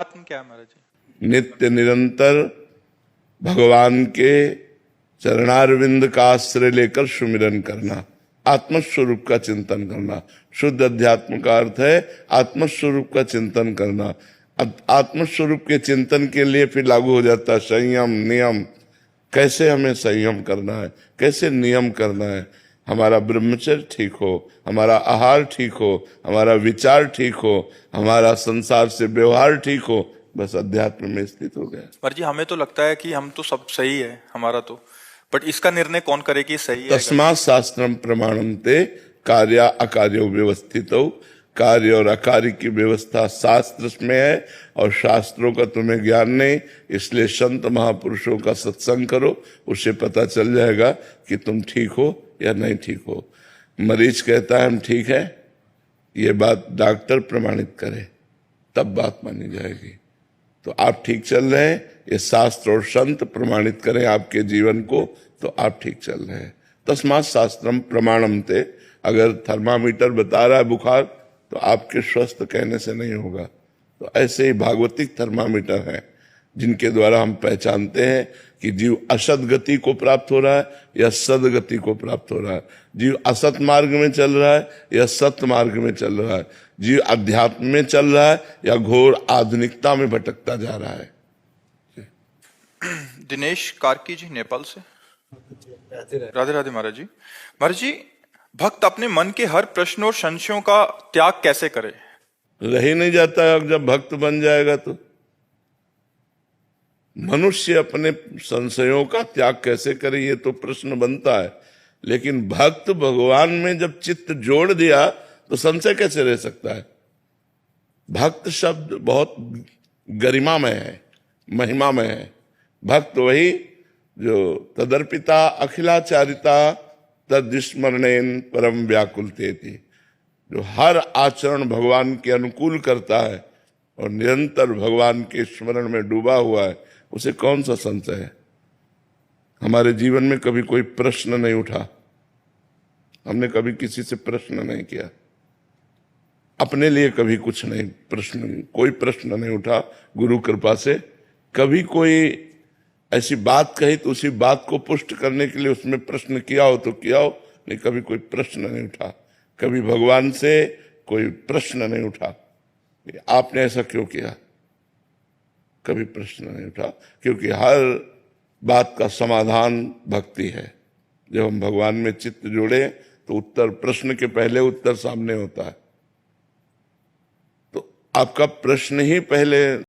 आत्म क्या है महाराज जी? नित्य निरंतर भगवान के चरणारविंद का आश्रय लेकर सुमिरन करना, आत्मस्वरूप का चिंतन करना। शुद्ध अध्यात्म का अर्थ है आत्मस्वरूप का चिंतन करना। आत्मस्वरूप के चिंतन के लिए फिर लागू हो जाता है संयम नियम। कैसे हमें संयम करना है, कैसे नियम करना है, हमारा ब्रह्मचर्य ठीक हो, हमारा आहार ठीक हो, हमारा विचार ठीक हो, हमारा संसार से व्यवहार ठीक हो, बस अध्यात्म में स्थित हो गया। महाराज जी हमें तो लगता है कि हम तो सब सही है हमारा तो, बट इसका निर्णय कौन करे कि सही है? तस्मात् शास्त्रम प्रमाणन्ते कार्य अकार्यो व्यवस्थितो। कार्य और अकार्य की व्यवस्था शास्त्र में है और शास्त्रों का तुम्हें ज्ञान नहीं, इसलिए संत महापुरुषों का सत्संग करो, उससे पता चल जाएगा कि तुम ठीक हो या नहीं ठीक हो। मरीज कहता है हम ठीक है, ये बात डॉक्टर प्रमाणित करे तब बात मानी जाएगी। तो आप ठीक चल रहे हैं, ये शास्त्र और संत प्रमाणित करें आपके जीवन को, तो आप ठीक चल रहे हैं। तस्मात् शास्त्रम प्रमाणन्ते। अगर थर्मामीटर बता रहा है बुखार, तो आपके स्वस्थ कहने से नहीं होगा। तो ऐसे ही भागवतिक थर्मामीटर हैं जिनके द्वारा हम पहचानते हैं कि जीव असत गति को प्राप्त हो रहा है या सदगति को प्राप्त हो रहा है, जीव असत मार्ग में चल रहा है या सत मार्ग में चल रहा है, जीव अध्यात्म में चल रहा है या घोर आधुनिकता में भटकता जा रहा है। दिनेश कार्की जी नेपाल से। राधे राधे महाराज जी। महाराज जी भक्त अपने मन के हर प्रश्न और संशयों का त्याग कैसे करे? रह ही नहीं जाता है। जब भक्त बन जाएगा तो मनुष्य अपने संशयों का त्याग कैसे करे, ये तो प्रश्न बनता है। लेकिन भक्त भगवान में जब चित्त जोड़ दिया तो संशय कैसे रह सकता है? भक्त शब्द बहुत गरिमामय है, महिमामय है। भक्त वही जो तदर्पिता अखिलाचारिता तद्स्मरणेन परम व्याकुलते थी, जो हर आचरण भगवान के अनुकूल करता है और निरंतर भगवान के स्मरण में डूबा हुआ है, उसे कौन सा संशय है? हमारे जीवन में कभी कोई प्रश्न नहीं उठा, हमने कभी किसी से प्रश्न नहीं किया, अपने लिए कभी कुछ नहीं कोई प्रश्न नहीं उठा। गुरु कृपा से कभी कोई ऐसी बात कही तो उसी बात को पुष्ट करने के लिए उसमें प्रश्न किया हो तो किया हो, नहीं कभी कोई प्रश्न नहीं उठा। कभी भगवान से कोई प्रश्न नहीं उठा आपने ऐसा क्यों किया, कभी प्रश्न नहीं उठा, क्योंकि हर बात का समाधान भक्ति है। जब हम भगवान में चित्त जोड़े तो उत्तर, प्रश्न के पहले उत्तर सामने होता है। तो आपका प्रश्न ही पहले